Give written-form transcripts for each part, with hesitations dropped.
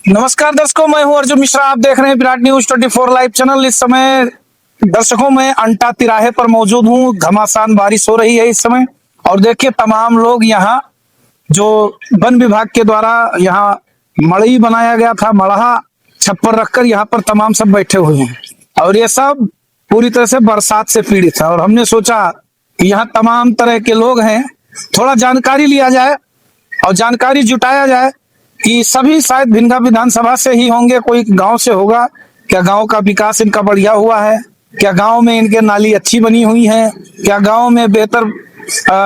नमस्कार दर्शकों, मैं हूं अर्जुन मिश्रा। आप देख रहे हैं विराट न्यूज 24 लाइव चैनल। इस समय दर्शकों में अंटा तिराहे पर मौजूद हूं। घमासान बारिश हो रही है इस समय और देखिए तमाम लोग यहाँ जो वन विभाग के द्वारा यहाँ मड़ई बनाया गया था, मड़हा छप्पर रखकर यहाँ पर तमाम सब बैठे हुए हैं और ये सब पूरी तरह से बरसात से पीड़ित है। और हमने सोचा कि यहाँ तमाम तरह के लोग हैं, थोड़ा जानकारी लिया जाए और जानकारी जुटाया जाए कि सभी शायद भिनगा विधानसभा से ही होंगे, कोई गांव से होगा क्या, गांव का विकास इनका बढ़िया हुआ है क्या, गांव में इनके नाली अच्छी बनी हुई है क्या, गांव में बेहतर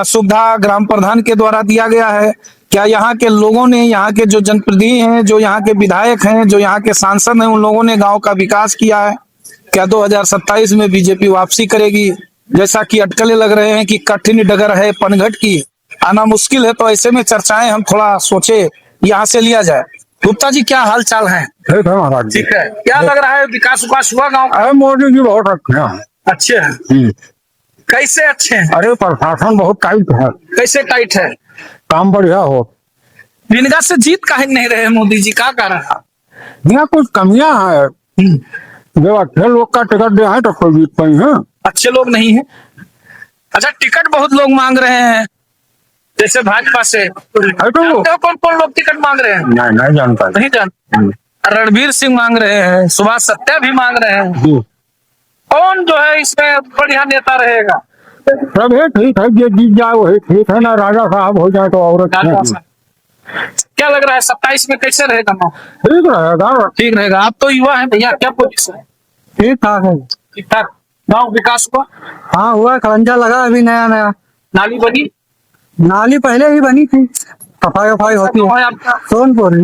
सुविधा ग्राम प्रधान के द्वारा दिया गया है क्या, यहाँ के लोगों ने, यहाँ के जो जनप्रतिनिधि हैं, जो यहाँ के विधायक हैं, जो यहाँ के सांसद हैं, उन लोगों ने गांव का विकास किया है क्या, 2027 में बीजेपी वापसी करेगी। जैसा कि अटकलें लग रहे हैं कि कठिन डगर है पनघट की, आना मुश्किल है, तो ऐसे में चर्चाएं हम थोड़ा सोचे यहाँ से लिया जाए। गुप्ता जी, क्या हाल चाल है? ठीक है महाराज जी। ठीक है। क्या लग रहा है, विकास विकास हुआ गाँव का? अरे मोदी जी बहुत अच्छे हैं। अच्छे हैं। कैसे अच्छे हैं? अरे प्रशासन बहुत टाइट है, कैसे टाइट है? काम बढ़िया हो। भिनगा से जीत काहे नहीं रहे मोदी जी, क्या कारण है? यहाँ कुछ कमियां हैं। जब अच्छे लोग का टिकट दिया है तो कोई जीत पाई है। अच्छे लोग नहीं है। अच्छा, टिकट बहुत लोग मांग रहे हैं जैसे भाजपा से। जानते हो कौन कौन लोग टिकट मांग रहे हैं? नहीं जानता। नहीं जानते। रणबीर सिंह मांग रहे हैं, सुभाष सत्या भी मांग रहे हैं। कौन जो है इसमें बढ़िया नेता रहेगा? सब है, ठीक है, ये जीत जाए वही ठीक है ना, राजा साहब हो जाए तो और अच्छा। क्या लग रहा है 27 में कैसे रहेगा? ठीक रहेगा। ठीक रहेगा। आप तो युवा हैं भैया, क्या पोजीशन है? ठीक ठाक है। ठीक ठाक। गाँव विकास हुआ? हाँ हुआ, खरंजा लगा अभी नया नया। नाली बनी? नाली पहले ही बनी थी, सफाई वफाई होती है। आपका सोनपुर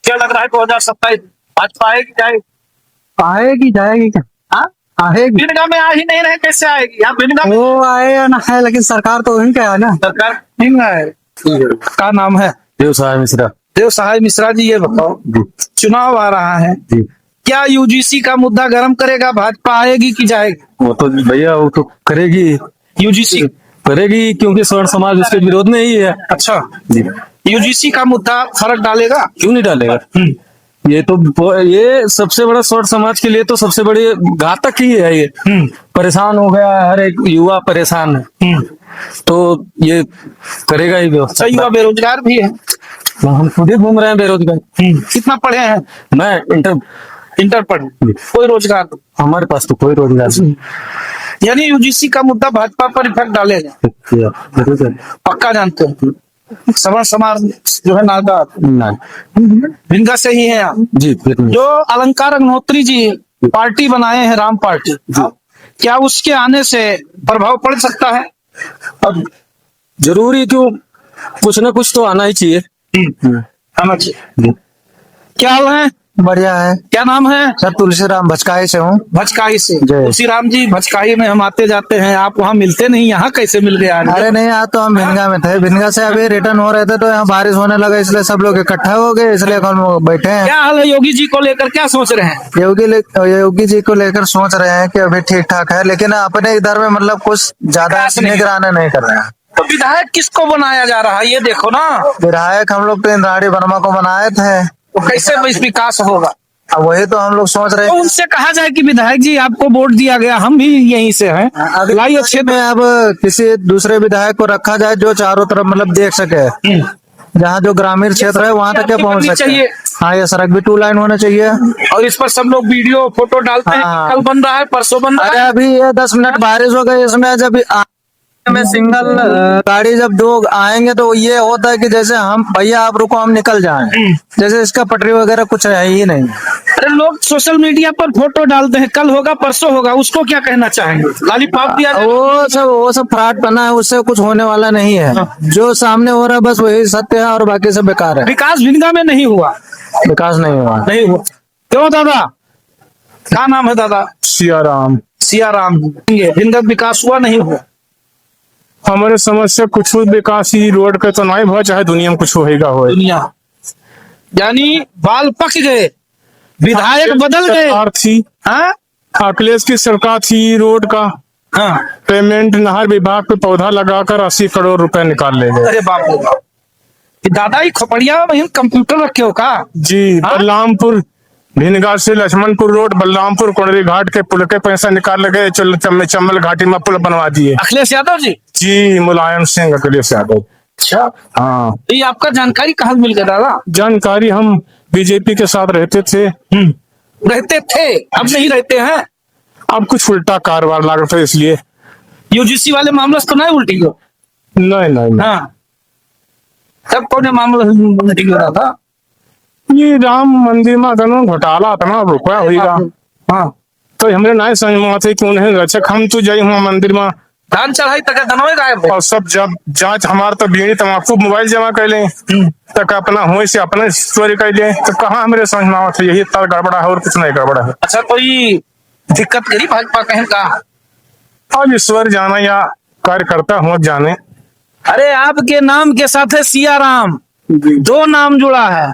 क्या लग रहा है 2027 भाजपा आएगी जाएगी? आएगी जाएगी क्या? हाँ, आएगी। भिनगा में आ ही नहीं रहे, कैसे आएगी? आप भिनगा में वो आए या ना है, लेकिन सरकार तो वही का है ना। सरकार भिनगा है। क्या नाम है? देव सहाय मिश्रा। देव सहाय मिश्रा जी, ये बताओ, चुनाव आ रहा है, क्या यूजीसी का मुद्दा गर्म करेगा? भाजपा आएगी कि जाएगी? वो तो भैया वो तो करेगी, यूजीसी करेगी क्योंकि स्वर्ण समाज उसके विरोध में ही है। अच्छा जी। यूजीसी का मुद्दा फर्क डालेगा? क्यों नहीं डालेगा? ये सबसे बड़ा स्वर्ण समाज के लिए तो सबसे बड़ी घातक ही है। ये परेशान हो गया, हर एक युवा परेशान है, तो ये करेगा ही व्यवस्था। युवा बेरोजगार भी है, हम खुद ही घूम रहे हैं बेरोजगार। कितना पढ़े हैं? मैं इंटर पढ़े, कोई रोजगार? हमारे पास तो कोई रोजगार नहीं। यानी यूजीसी का मुद्दा भाजपा पर इफेक्ट डालेगा, पक्का जानते हैं? सवर्ण समाज जो है नागा भिनगा से ही है आप जी। जो अलंकार अग्निहोत्री जी पार्टी बनाए हैं, राम पार्टी, क्या उसके आने से प्रभाव पड़ सकता है? अब जरूरी क्यों, कुछ ना कुछ तो आना ही चाहिए। आना चाहिए। क्या हाल है? बढ़िया है। क्या नाम है? सर तुलसी राम भचकाई से हूँ। भचकाई से? जय। तुलसी राम जी, भचकाई में हम आते जाते हैं, आप वहाँ मिलते नहीं, यहाँ कैसे मिल गए आज? अरे नहीं, आज तो हम भिनगा में थे, भिनगा से अभी रिटर्न हो रहे थे तो यहाँ बारिश होने लगा, इसलिए सब लोग इकट्ठा हो गए, इसलिए हम बैठे हैं। क्या हाल है? योगी जी को लेकर क्या सोच रहे हैं? योगी जी को लेकर सोच रहे हैं कि अभी ठीक ठाक है, लेकिन अपने इधर में मतलब कुछ ज्यादा निगरानी नहीं कर रहे हैं। तो विधायक किसको बनाया जा रहा है ये देखो ना। विधायक हम लोग तो इंद्राणी वर्मा को बनाए थे, तो कैसे विकास होगा? अब वही तो हम लोग सोच रहे तो हैं। उनसे कहा जाए कि विधायक जी आपको वोट दिया गया, हम भी यहीं से हैं, अगलाई क्षेत्र में अब किसी दूसरे विधायक को रखा जाए जो चारों तरफ मतलब देख सके, जहाँ जो ग्रामीण क्षेत्र है वहाँ तक क्या पहुँच सके। हाँ, ये सड़क भी 2 लाइन होना चाहिए और इस पर सब लोग वीडियो फोटो डालते हैं। कल बन रहा है, परसों बन रहा है। अभी ये 10 मिनट बारिश हो गई, इसमें जब में सिंगल गाड़ी जब 2 आएंगे तो ये होता है कि जैसे हम भैया आप रुको हम निकल जाएं, जैसे इसका पटरी वगैरह कुछ है ही नहीं। अरे लोग सोशल मीडिया पर फोटो डालते हैं, कल होगा परसों होगा, उसको क्या कहना चाहेंगे? लॉलीपॉप दिया जाए? वो सब फ्रॉड बना है, उससे कुछ होने वाला नहीं है। जो सामने हो रहा है बस वही सत्य है और बाकी सब बेकार है। विकास भिनगा में नहीं हुआ? विकास नहीं हुआ। नहीं हुआ क्यों दादा? क्या नाम है दादा? सियाराम। सियाराम। भिनगा विकास हुआ नहीं हुआ? हमारे समझ से कुछ विकास ही रोड का तो नहीं हुआ, चाहे दुनिया में कुछ होएगा हो। दुनिया यानी बाल पक गए, विधायक बदल गए थी। हाँ, अखिलेश की सरकार थी, रोड का हाँ, पेमेंट नहर विभाग पे पौधा लगाकर 80 करोड़ रुपए निकाल ले गए। अरे बाप रे बाप। दादा ही खोपड़िया में कंप्यूटर रखे हो का? जी। हाँ? बलरामपुर भिनगांव से लक्ष्मणपुर रोड बलरामपुर कोंडरी घाट के पुल के पैसा निकाल लगे चम्बल घाटी में पुल बनवा दिए। अखिलेश यादव जी? जी, मुलायम सिंह अखिलेश यादव। अच्छा, हाँ, तो ये आपका जानकारी कहाँ से मिल गया दादा? जानकारी हम बीजेपी के साथ रहते थे। रहते थे, अब नहीं रहते हैं? अब कुछ उल्टा कारोबार लग रहा था इसलिए। यूजीसी वाले मामला से तो नहीं उल्टी हो? नहीं नहीं नहीं। हाँ, तब कौन मामला उल्टी हो रहा था? ये राम मंदिर में दोनों घोटाला इतना रुपया होगा। हाँ, तो हमरे नहीं समझ में आते कि उन्हें रक्षक हम तो जाई हुआ मंदिर में धान चढ़ाई तक धनवे गायब हो। और सब जब जांच हमार तो बीड़ी तमाकू मोबाइल जमा कर ले तक अपना हुए से अपने चोरी कर ले, तो कहाँ हमरे समझ में आवत है यही तार गड़बड़ा है और कुछ नहीं गड़बड़ा है। अच्छा, कोई दिक्कत करी भाजपा कहें का? अब ईश्वर जाना या कार्यकर्ता हो जाने। अरे आपके नाम के साथ है सिया राम, दो नाम जुड़ा है।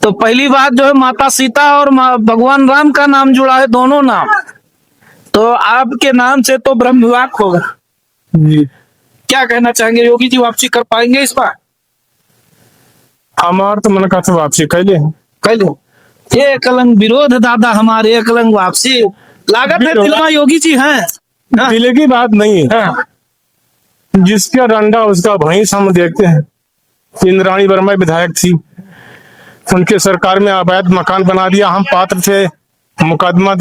तो पहली बात जो है माता सीता और भगवान राम का नाम जुड़ा है, दोनों नाम। तो आपके नाम से तो ब्रह्म विवाह होगा। जी, क्या कहना चाहेंगे? योगी जी वापसी कर पाएंगे इस बार? हमार तो मन का तो वापसी कर ले। कह लो एक अलंग विरोध दादा हमारे, एक अलंग वापसी। लागत है दिलवा योगी जी हैं। हाँ, दिले की बात नहीं है, हाँ, जिसका रंडा उसका भैंस हम देखते हैं। इंद्राणी वर्मा विधायक थी, उनके सरकार में अवैध मकान बना दिया। हम पात्र थे, मुकदमा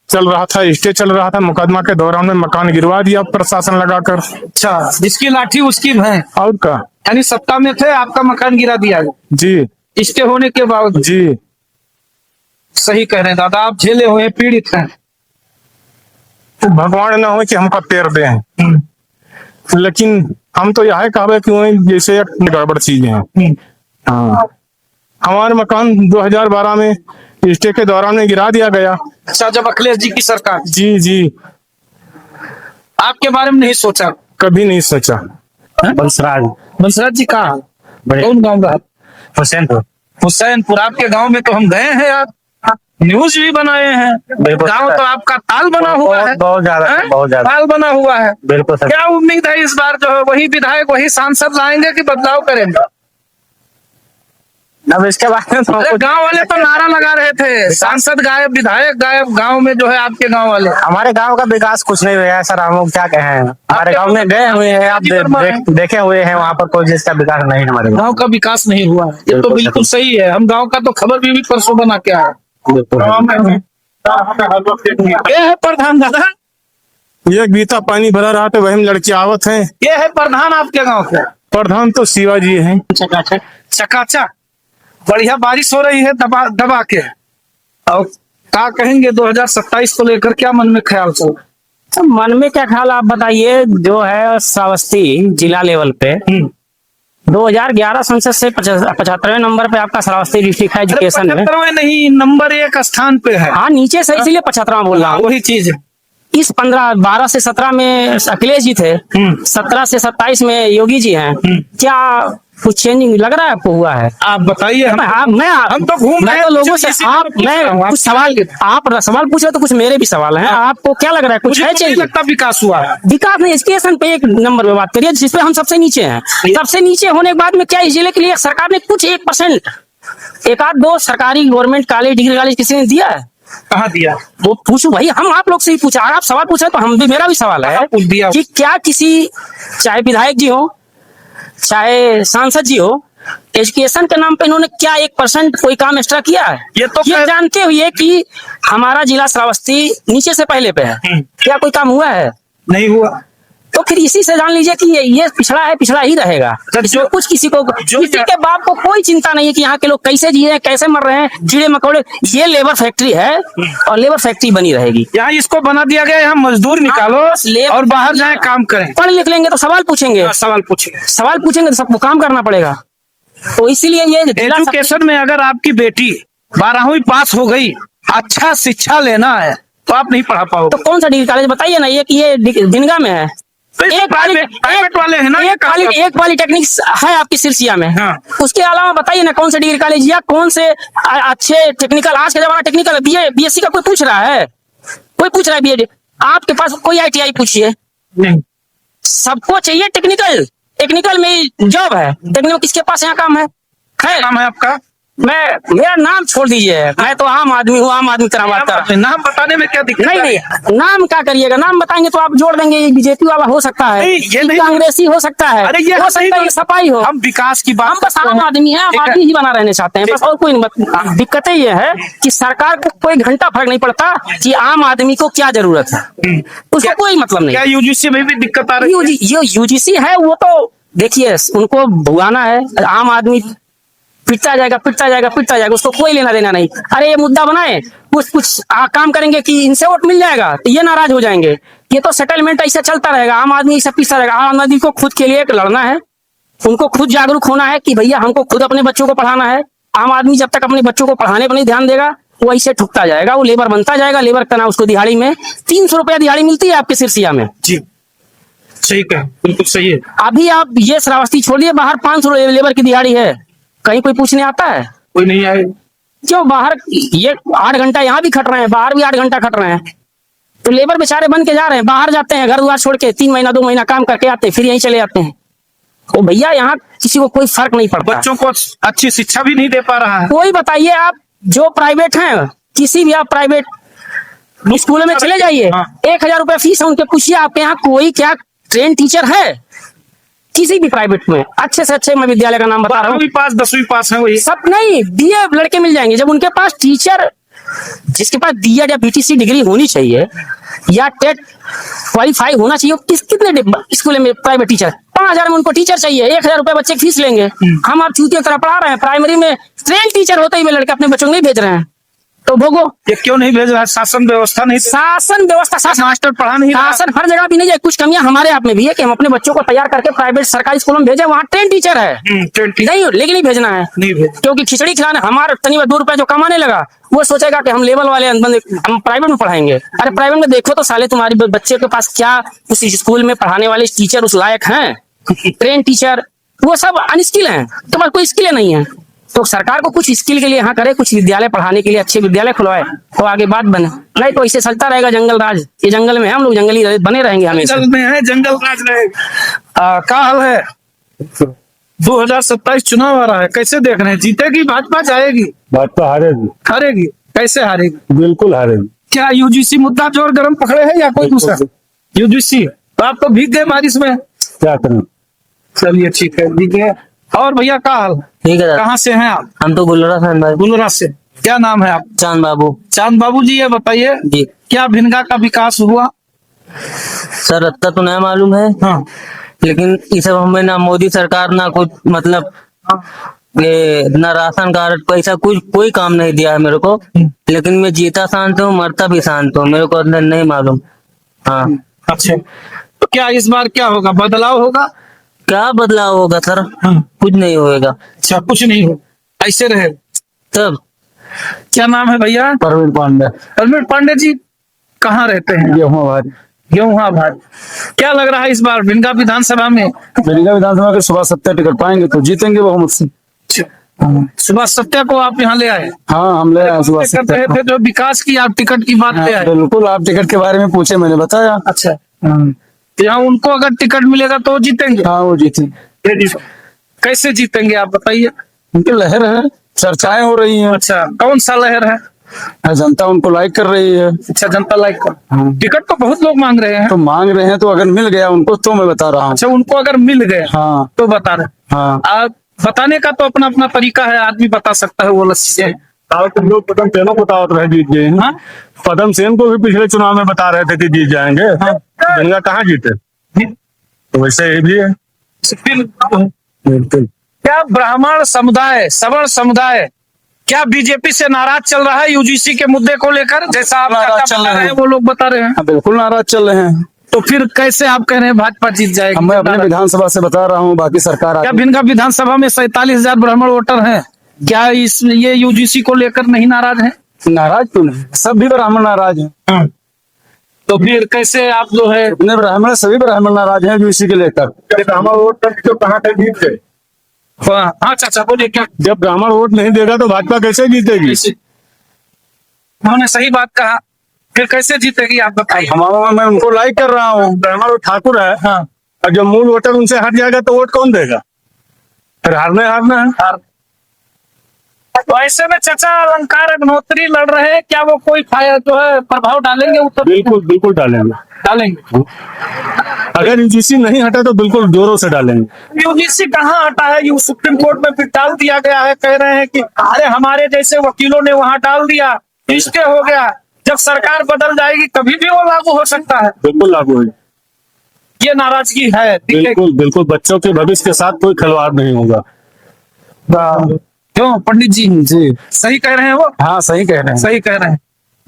चल रहा था, स्टे चल रहा था, मुकदमा के दौरान में मकान गिरवा दिया प्रशासन लगाकर। अच्छा, जिसकी लाठी उसकी भैंस, और का? यानी सत्ता में थे, आपका मकान गिरा दिया जी इसके होने के बावजूद। जी। सही कह रहे हैं दादा, आप झेले हुए पीड़ित हैं। तो भगवान ना हो कि हमका पैर दे, लेकिन हम तो यह कहा कि वही जैसे एक गड़बड़ चीज है। हाँ, हमारे मकान 2012 में स्टे के दौरान में गिरा दिया गया। अच्छा, जब अखिलेश जी की सरकार, जी जी, आपके बारे में नहीं सोचा? कभी नहीं सोचा। बंसराज जी कहाँ? कौन गाँव रहा? हुसैनपुर। हुसैनपुर। आपके गांव में तो हम गए हैं यार, न्यूज भी बनाए हैं। गांव तो आपका ताल बना हुआ है, बहुत ज्यादा, हैं? बहुत ज्यादा। ताल बना हुआ है। बिल्कुल सर। क्या उम्मीद है इस बार जो है वही विधायक वही सांसद लाएंगे कि बदलाव करेंगे? अब इसके बारे में अरे गांव वाले तो नारा लगा रहे थे, सांसद गायब विधायक गायब। गांव में जो है आपके गांव वाले, हमारे गांव का विकास कुछ नहीं हुआ है सर। हम लोग क्या कहें, हमारे गांव में गए हुए हैं, आप देखे हुए हैं, वहाँ पर कोई चीज का विकास नहीं है हमारे गांव का विकास नहीं हुआ है। ये तो बिल्कुल सही है। हम गांव का तो खबर भी परसों बना के आए। ये है प्रधान दादा, ये गीता पानी भरा रहा तो वही लड़की आवत है। ये है प्रधान आपके गांव के। प्रधान तो शिवाजी है। चकाचक बढ़िया बारिश हो रही है दबा दबा के। और क्या कहेंगे 2027 को लेकर, क्या मन में ख्याल चल रहा है? मन में क्या ख्याल आप बताइए। जो है श्रावस्ती जिला लेवल पे 2011 संसद से 75वें नंबर पे आपका श्रावस्ती डिस्ट्रिक्ट है एजुकेशन में। 75वें नहीं, नंबर 1 स्थान पे है। हाँ, नीचे से, इसीलिए 75वां बोल रहा हूँ। वही चीज है। इस 12 से 17 में अखिलेश जी थे, 17 से 27 में योगी जी हैं। क्या कुछ चेंजिंग लग रहा है आपको हुआ है? आप बताइए। हम तो घूम मैं रहे तो हैं, लोगों से मैं कुछ सवाल, आप सवाल पूछ रहे तो कुछ मेरे भी सवाल हैं। आपको क्या लग रहा है कुछ मुझे है तो नहीं चेंज? लगता विकास हुआ है। विकास नहीं, एजुकेशन पे 1 नंबर पे बात करिए, जिसपे हम सबसे नीचे हैं। सबसे नीचे होने के बाद में क्या इस जिले के लिए सरकार ने कुछ 1%, 1-2 सरकारी गवर्नमेंट कॉलेज, डिग्री कॉलेज किसी ने दिया है? कहाँ दिया? वो पूछो भाई, हम आप लोग से ही पूछा। आप सवाल पूछे तो हम भी, मेरा भी सवाल है पूछ दिया। कि क्या किसी, चाहे विधायक जी हो चाहे सांसद जी हो, एजुकेशन के नाम पे इन्होंने क्या 1% कोई काम एक्स्ट्रा किया है? ये तो जानते हुए कि हमारा जिला श्रावस्ती नीचे से पहले पे है, क्या कोई काम हुआ है? नहीं हुआ। तो फिर इसी से जान लीजिए कि ये पिछड़ा है, पिछड़ा ही रहेगा। इसमें कुछ किसी के बाप को कोई चिंता नहीं है कि यहाँ के लोग कैसे जी रहे हैं, कैसे मर रहे हैं, कीड़े मकोड़े। ये लेबर फैक्ट्री है और लेबर फैक्ट्री बनी रहेगी। यहाँ इसको बना दिया गया, यहाँ मजदूर निकालो और बाहर जाए काम करें। पढ़ लिख लेंगे तो सवाल पूछेंगे, सवाल पूछेंगे तो सबको काम करना पड़ेगा। तो इसीलिए ये एजुकेशन में अगर आपकी बेटी 12वीं पास हो गई, अच्छा शिक्षा लेना है तो आप नहीं पढ़ा पाओगे। तो कौन सा डिग्री कॉलेज बताइए ना, ये भिनगा में है। तो प्राइवेट वाले हैं ना। एक पॉलिटेक्निक है आपकी सिरसिया में। हाँ। उसके अलावा बताइए ना कौन से डिग्री कॉलेज या कौन से अच्छे टेक्निकल, आज का जमाना टेक्निकल, बीएससी का कोई पूछ रहा है? कोई पूछ रहा है बीएड? आपके पास कोई ITI पूछिए, नहीं। सबको चाहिए टेक्निकल। टेक्निकल में जॉब है, टेक्निकल किसके पास यहाँ काम है? क्या नाम है आपका? मेरा नाम छोड़ दीजिए, मैं तो आम आदमी हूँ, आम आदमी तरह बात कर रहा हूँ। नाम बताने में क्या दिक्कत नहीं है? नहीं, नाम क्या करिएगा, नाम बताएंगे तो आप जोड़ देंगे, ये बीजेपी वाला हो सकता है, नहीं, ये नहीं। कांग्रेसी हो सकता है, अरे ये हो हम सकता नहीं है ये सपाई हो। हम विकास की हम बात बस करते आम हैं। आदमी है, ठीक आम है। आदमी ही बना रहने चाहते हैं बस, और कोई नहीं। दिक्कत ये है कि सरकार को कोई घंटा फर्क नहीं पड़ता कि आम आदमी को क्या जरूरत है, उसको कोई मतलब नहीं। क्या यूजीसी में भी दिक्कत आ रही है? जो यूजीसी है वो तो देखिए, उनको भुगाना है, आम आदमी पिटता जाएगा पिटता जाएगा पिटता जाएगा, उसको कोई लेना देना नहीं। अरे ये मुद्दा बनाए, कुछ काम करेंगे कि इनसे वोट मिल जाएगा तो ये नाराज हो जाएंगे, ये तो सेटलमेंट ऐसा चलता रहेगा, आम आदमी ऐसा पिसता रहेगा। आम आदमी को खुद के लिए लड़ना है, उनको खुद जागरूक होना है कि भैया हमको खुद अपने बच्चों को पढ़ाना है। आम आदमी जब तक अपने बच्चों को पढ़ाने पर नहीं ध्यान देगा, वो ऐसे ठुकता जाएगा, वो लेबर बनता जाएगा। लेबर का नाम उसको दिहाड़ी में 300 रुपया दिहाड़ी मिलती है आपके सिरसिया में। जी सही है, बिल्कुल सही है। अभी आप ये श्रावस्ती छोड़िए, बाहर 500 लेबर की दिहाड़ी है, कहीं कोई पूछने आता है? कोई नहीं आए। क्यों? बाहर ये 8 घंटा यहाँ भी खट रहे हैं, बाहर भी 8 घंटा खट रहे हैं, तो लेबर बेचारे बन के जा रहे हैं, बाहर जाते हैं घर द्वार छोड़ के, 3 महीना 2 महीना काम करके आते हैं, फिर यहीं चले जाते हैं। तो भैया यहाँ किसी को कोई फर्क नहीं पड़ता। बच्चों को अच्छी शिक्षा भी नहीं दे पा रहा है। कोई बताइए, आप जो प्राइवेट हैं, किसी भी आप प्राइवेट स्कूल में चले जाइए, हाँ। 1000 रुपया फीस है, उनके पूछिए आपके यहाँ कोई क्या ट्रेन टीचर है? किसी भी प्राइवेट में अच्छे से अच्छे, मैं विद्यालय का नाम बता रहा हूँ, 12वीं पास 10वीं पास है वही। सब नहीं, बीए लड़के मिल जाएंगे। जब उनके पास टीचर, जिसके पास बीएड या बीटीसी डिग्री होनी चाहिए या टेट क्वालिफाई होना चाहिए, कितने स्कूल में प्राइवेट टीचर 5000 में उनको टीचर चाहिए, 1000 रुपया बच्चे की फीस लेंगे। हम आप चूतियों तरह पढ़ा रहे हैं, प्राइमरी में ट्रेन टीचर होते ही वे लड़के अपने बच्चों को नहीं भेज रहे हैं, तो भोगो। ये क्यों नहीं भेज रहा है? शासन व्यवस्था नहीं, शासन व्यवस्था, शासन मास्टर पढ़ा नहीं रहा है। शासन हर जगह भी नहीं है, कुछ कमियां हमारे आप में भी है कि हम अपने बच्चों को तैयार करके प्राइवेट सरकारी स्कूलों में भेजे, वहाँ ट्रेन टीचर है, नहीं लेकिन नहीं भेजना है, नहीं भेज। क्योंकि खिचड़ी खिलाने हमारा तनी 2 रुपया जो कमाने लगा, वो सोचेगा कि हम लेवल वाले हम प्राइवेट में पढ़ाएंगे। अरे प्राइवेट में देखो तो साले तुम्हारे बच्चे के पास क्या उस स्कूल में पढ़ाने वाले टीचर उस लायक हैं? ट्रेन टीचर वो सब अनस्किल हैं, तुम्हारे कोई स्किल नहीं है। तो सरकार को कुछ स्किल के लिए यहाँ करे, कुछ विद्यालय पढ़ाने के लिए अच्छे विद्यालय खुलवाए, तो आगे बात बने। नहीं तो ऐसे चलता रहेगा जंगल राज, ये जंगल में हम लोग जंगली बने रहेंगे हमेशा। जंगल में है, जंगल राज रहेगा। क्या हाल है? 2027 चुनाव आ रहा है, कैसे देख रहे हैं? जीतेगी भाजपा, जाएगी? भाजपा हारेगी, हारेगी। कैसे हारेगी? बिल्कुल हारेगी। क्या यूजीसी मुद्दा जोर गर्म पकड़े है या कोई दूसरा? यूजीसी तो आप तो भीग गए बारिश में। क्या करें? चलिए ठीक है, भीग गए। और भैया क्या हाल? ठीक है, कहाँ से हैं आप? हम तो गुलरा खान भाई। गुलरा से। क्या नाम है आप? चांद बाबू चांद बाबू जी, ये बताइए जी। क्या भिनगा का विकास हुआ? सर इतना तो नहीं मालूम है, हाँ लेकिन ये सब हमें ना मोदी सरकार ना कुछ मतलब ये ना राशन कार्ड पैसा कुछ कोई काम नहीं दिया है मेरे को, लेकिन मैं जीता शांत हूँ, मरता भी शांत हूँ, मेरे को अंदर नहीं मालूम। हाँ, अच्छा, तो क्या इस बार क्या होगा? बदलाव होगा? क्या बदलाव होगा सर? हाँ। कुछ नहीं होएगा, अच्छा, कुछ नहीं हो, ऐसे रहे। तब क्या नाम है भैया? परवीन पांडे, परवीन पांडे जी, कहाँ रहते हैं? गेहूं भाई। गेहूं भाई। क्या लग रहा है इस बार भिनगा विधानसभा में? बेरिंगा विधानसभा के सुबह 70 टिकट पाएंगे तो जीतेंगे बहुमत से। सुभाष सत्या को आप यहाँ ले आए? हाँ, हम ले आए सुबह कर रहे 70। थे जो विकास की, आप टिकट की बात ले आए। बिल्कुल, आप टिकट के बारे में पूछे, मैंने बताया। अच्छा, तो यहाँ उनको अगर टिकट मिलेगा तो वो जीतेंगे? हाँ, वो जीते। कैसे जीतेंगे आप बताइए? उनकी लहर है, चर्चाएं हो रही हैं। अच्छा, कौन सा लहर है? जनता उनको लाइक कर रही है। अच्छा, जनता लाइक कर। हाँ। टिकट तो बहुत लोग मांग रहे हैं। तो मांग रहे हैं, तो अगर मिल गया उनको तो मैं बता रहा हूँ। अच्छा, उनको अगर मिल गया हाँ तो बता रहे। हाँ, आप बताने का तो अपना अपना तरीका है, आदमी बता सकता है वो अलग चीजें। तुम लोग पदम सेन को बतावत रहे जीत गए। हाँ? पदम सेन को भी पिछले चुनाव में बता रहे थे कि जीत जाएंगे। भिनगा कहाँ जीते? तो वैसे ये भी है। फिर बिल्कुल। क्या ब्राह्मण समुदाय, सवर्ण समुदाय क्या बीजेपी से नाराज चल रहा है यूजीसी के मुद्दे को लेकर? जैसा आप नाराज बता चल रहे रहे हैं। हैं वो लोग बता रहे हैं। हाँ, बिल्कुल नाराज चल रहे हैं। तो फिर कैसे आप कह रहे हैं भाजपा जीत जाएगी? मैं अपने विधानसभा से बता रहा हूँ, बाकी सरकार क्या आगे। भिनगा विधानसभा में 47,000 ब्राह्मण वोटर हैं? क्या इस ये यूजीसी को लेकर नहीं नाराज हैं? नाराज क्यों नहीं? सब भी ब्राह्मण नाराज हैं। तो फिर कैसे आप जो है? इतने ब्राह्मण, सभी ब्राह्मण नाराज हैं यूसी के लेकर। ब्राह्मण वोट तो कहाँ तक जीत गए? हाँ चाचा बोलिए। क्या जब ब्राह्मण वोट नहीं देगा तो भाजपा कैसे जीतेगी? उन्होंने सही बात कहा, फिर कैसे जीतेगी आप बताइए? मैं उनको लाइक कर रहा हूँ। ब्राह्मण ठाकुर है, हाँ, और जब मूल वोटर उनसे हट जाएगा तो वोट कौन देगा? फिर हारना है। तो ऐसे में चाचा अलंकार अग्निहोत्री लड़ रहे हैं, क्या वो कोई जो है प्रभाव डालेंगे उत्तर? बिल्कुल बिल्कुल डालेंगे। डालेंगे। अगर यूजीसी नहीं हटा तो बिल्कुल जोरों से डालेंगे। यूजीसी कहाँ हटा है? यू सुप्रीम कोर्ट में फिर डाल दिया गया है, कह रहे हैं कि अरे हमारे जैसे वकीलों ने वहां डाल दिया, इसके हो गया। जब सरकार बदल जाएगी कभी भी वो लागू हो सकता है। बिल्कुल लागू है। ये नाराजगी है। बिल्कुल बिल्कुल, बच्चों के भविष्य के साथ कोई खिलवाड़ नहीं होगा। क्यों पंडित जी? सही कह रहे हैं वो? हाँ सही कह रहे हैं। सही कह रहे हैं।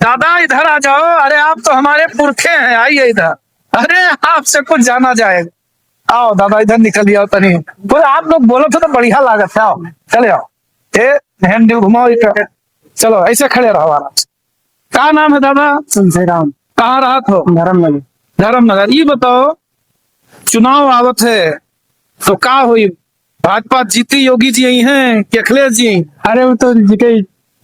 दादा इधर आ जाओ। अरे आप तो हमारे पुरखे हैं, आइए इधर। अरे आपसे कुछ जाना जाएगा। आओ दादा इधर निकल आओ तनी। तो आप लोग बोलो तो बढ़िया लागत है। आओ चले आओ। हैंड घुमाओ इधर। चलो ऐसे खड़े रहो आराम से। क्या नाम है दादा? संजय राम। कहाँ रहा थो? धर्मनगर। धर्मनगर। ये बताओ चुनाव आवत है तो क्या हुई? भाजपा जीती, योगी जी यही हैं कि अखिलेश जी? अरे वो तो जिके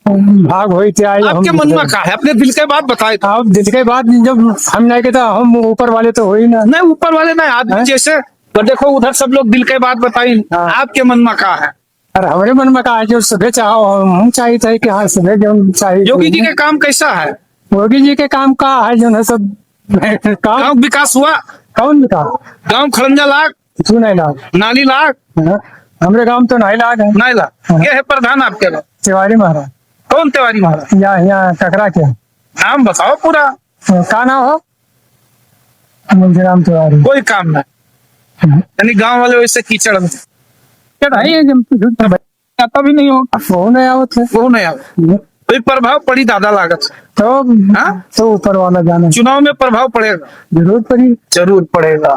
भाग हुई थी आई। आपके मन में क्या है? अपने दिल के बात बताए। आप दिल के बाद जब हम नहीं कहता हम ऊपर वाले तो हो ही ना। नहीं ऊपर वाले नहीं, आदमी जैसे तो देखो उधर सब लोग दिल के बात बताई। आपके मन में क्या है? अरे हमारे मन में कहा जो सुबह चाहो हम चाहिए थे कि हाँ सुबह जो चाहिए। योगी जी के काम कैसा है? योगी जी के काम का है जो है सब काम। गांव विकास हुआ? कौन का गांव खड़ंजा लाग, क्यों नहीं लाग? नाली लाग? हमारे गांव तो नहीं लाग है। नहीं लाग। ये है प्रधान आपके गाँव? तिवारी महाराज। कौन तिवारी महाराज? यहाँ टकरा के नाम बताओ पूरा। का नाम हो? राम तिवारी। कोई काम नहीं, यानी गांव वाले वैसे कीचड़ में आता भी नहीं हो। वो नहीं आओ थे। वो नहीं आओ तो प्रभाव पड़ी दादा लागत तो ऊपर वाला जाना। चुनाव में प्रभाव पड़ेगा? जरूर पड़ी। जरूर पड़ेगा।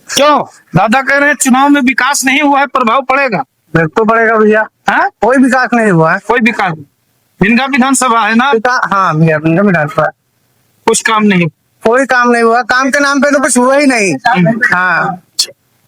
क्यों? दादा कह रहे हैं चुनाव में विकास नहीं हुआ है, प्रभाव पड़ेगा? बिल्कुल पड़ेगा भैया। हाँ कोई विकास नहीं हुआ है। कोई विकास नहीं। इनका विधानसभा है ना? हाँ भैया विधानसभा कुछ काम नहीं। कोई काम नहीं हुआ। काम के नाम पे तो कुछ हुआ ही नहीं। हाँ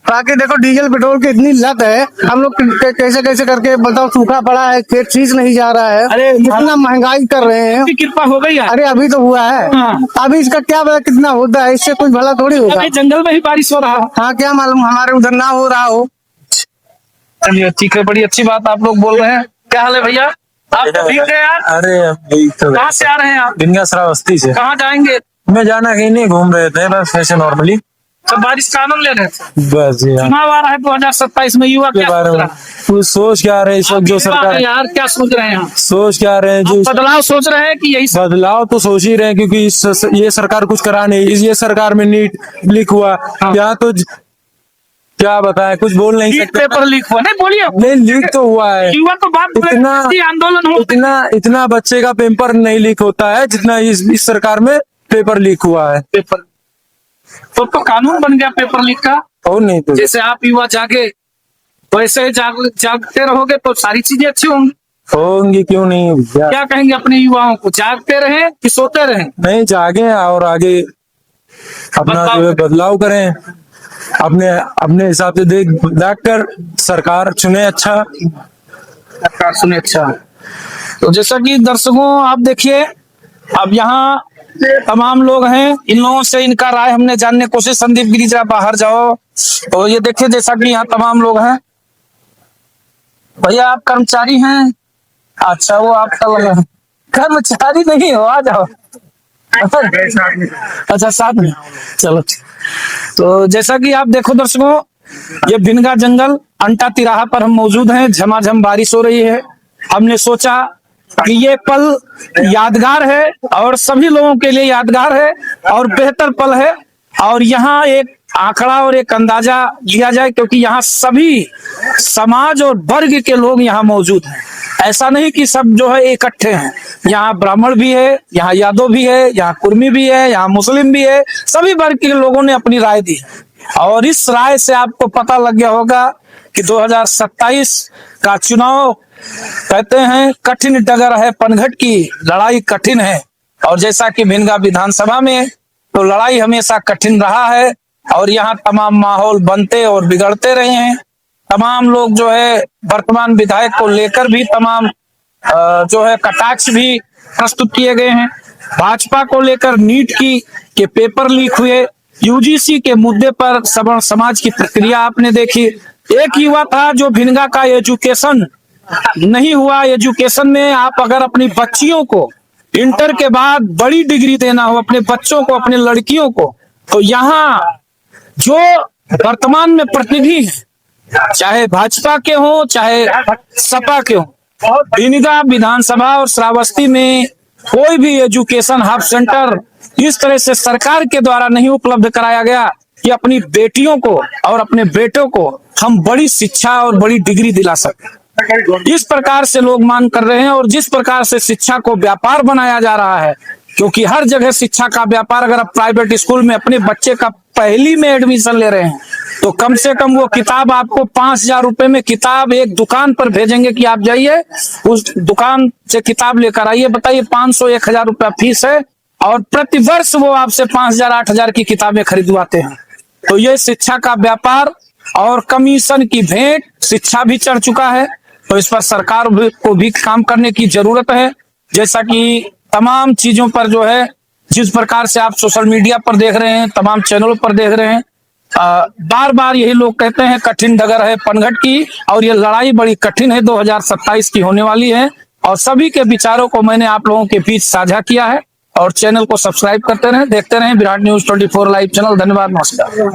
बाकी देखो डीजल पेट्रोल की इतनी लत है, हम लोग कैसे कैसे करके बताओ, सूखा पड़ा है, खेत सींच नहीं जा रहा है। अरे इतना महंगाई कर रहे हैं। कृपा हो गई है। अरे अभी तो हुआ है। हाँ। अभी इसका क्या पता कितना होता है, इससे कुछ भला थोड़ी होगा। अभी जंगल में ही बारिश हो रहा है। हाँ क्या मालूम हमारे उधर ना हो रहा हो। चलिए ठीक है, बड़ी अच्छी बात आप लोग बोल रहे हैं। क्या हाल है भैया? आप तो ठीक है यार? अरे अभी तो कहाँ से आ रहे हैं आप? बिनगा श्रावस्ती से। कहाँ जाएंगे? मैं जाना कहीं नहीं, घूम रहे थे बस ऐसे नॉर्मली। सब बारिश का आनंद ले रहे थे। बस यार चुनाव आ रहा है 2027 में, युवा के क्या बारे सोच में रहा है? कुछ सोच क्या रहे हैं इस वक्त जो आप युवा सरकार हैं यार, क्या सोच रहे हैं आप? सोच क्या रहे हैं जो बदलाव सोच रहे हैं कि यही सब? बदलाव तो सोच ही रहे हैं क्योंकि ये सरकार कुछ करा नहीं। ये सरकार में नीट लीक हुआ। क्या तो क्या बताएं, कुछ बोल नहीं नीट सकते। पेपर लीक हुआ? नहीं बोलिए। नहीं लीक तो हुआ है। युवा तो बात आंदोलन हो। इतना बच्चे का पेपर नहीं लीक होता है जितना इस सरकार में पेपर लीक हुआ है। पेपर तो कानून बन गया पेपर लीक का। और नहीं तो जैसे आप युवा जागे वैसे ही जागते रहोगे तो सारी चीजें अच्छी होंगी। होंगी, क्यों नहीं भैया? क्या कहेंगे अपने युवाओं को, जागते रहें कि सोते रहें? नहीं जागे और आगे अपना जो है बदलाव करें, अपने अपने हिसाब से देख कर सरकार चुने। अच्छा सरकार सुने। अच्छा तो जैसा कि दर्शकों आप देखिए, अब यहाँ तमाम लोग हैं, इन लोगों से इनका राय हमने जानने की कोशिश। संदीप गिरी जरा बाहर जाओ। तो ये देखिए जैसा कि यहाँ तमाम लोग हैं। भैया आप कर्मचारी हैं? अच्छा वो आपका लगा कर्मचारी नहीं हो, आ जाओ। अच्छा साथ में, चलो ठीक। तो जैसा कि आप देखो दर्शकों, ये बिनगा जंगल अंटा तिराहा पर हम मौजूद हैं। झमाझम बारिश हो रही है। हमने सोचा कि ये पल यादगार है और सभी लोगों के लिए यादगार है और बेहतर पल है। और यहाँ एक आंकड़ा और एक अंदाजा लिया जाए, क्योंकि यहाँ सभी समाज और वर्ग के लोग यहाँ मौजूद हैं। ऐसा नहीं कि सब जो है इकट्ठे हैं। यहाँ ब्राह्मण भी है, यहाँ यादव भी है, यहाँ कुर्मी भी है, यहाँ मुस्लिम भी है। सभी वर्ग के लोगों ने अपनी राय दी है और इस राय से आपको पता लग गया होगा कि 2027 का चुनाव कहते हैं कठिन डगर है, पनघट की लड़ाई कठिन है। और जैसा कि भिनगा विधानसभा में तो लड़ाई हमेशा कठिन रहा है और यहाँ तमाम माहौल बनते और बिगड़ते रहे हैं। तमाम लोग जो है वर्तमान विधायक को लेकर भी तमाम जो है कटाक्ष भी प्रस्तुत किए गए हैं। भाजपा को लेकर नीट की के पेपर लीक हुए, यूजीसी के मुद्दे पर सवर्ण समाज की प्रक्रिया आपने देखी। एक युवा था जो भिनगा का एजुकेशन नहीं हुआ। एजुकेशन में आप अगर अपनी बच्चियों को इंटर के बाद बड़ी डिग्री देना हो, अपने बच्चों को, अपने लड़कियों को, तो यहाँ जो वर्तमान में प्रतिनिधि हैं, चाहे भाजपा के हो चाहे सपा के हो, भिनगा विधानसभा और श्रावस्ती में कोई भी एजुकेशन हब सेंटर इस तरह से सरकार के द्वारा नहीं उपलब्ध कराया गया कि अपनी बेटियों को और अपने बेटों को हम बड़ी शिक्षा और बड़ी डिग्री दिला सकें। इस प्रकार से लोग मांग कर रहे हैं। और जिस प्रकार से शिक्षा को व्यापार बनाया जा रहा है, क्योंकि हर जगह शिक्षा का व्यापार, अगर आप प्राइवेट स्कूल में अपने बच्चे का पहली में एडमिशन ले रहे हैं तो कम से कम वो किताब आपको 5,000 रुपए में किताब एक दुकान पर भेजेंगे कि आप जाइए उस दुकान से किताब लेकर आइए। बताइए 500-1,000 रुपया फीस है और प्रति वर्ष वो आपसे 5,000-8,000 की किताबें खरीदवाते हैं। तो ये शिक्षा का व्यापार और कमीशन की भेंट शिक्षा भी चढ़ चुका है। तो इस पर सरकार को भी काम करने की जरूरत है। जैसा कि तमाम चीजों पर जो है, जिस प्रकार से आप सोशल मीडिया पर देख रहे हैं, तमाम चैनलों पर देख रहे हैं, बार बार यही लोग कहते हैं कठिन डगर है पनघट की, और ये लड़ाई बड़ी कठिन है, 2027 की होने वाली है। और सभी के विचारों को मैंने आप लोगों के बीच साझा किया है। और चैनल को सब्सक्राइब करते रहें, देखते रहें विराट न्यूज 24 लाइव चैनल। धन्यवाद, नमस्कार।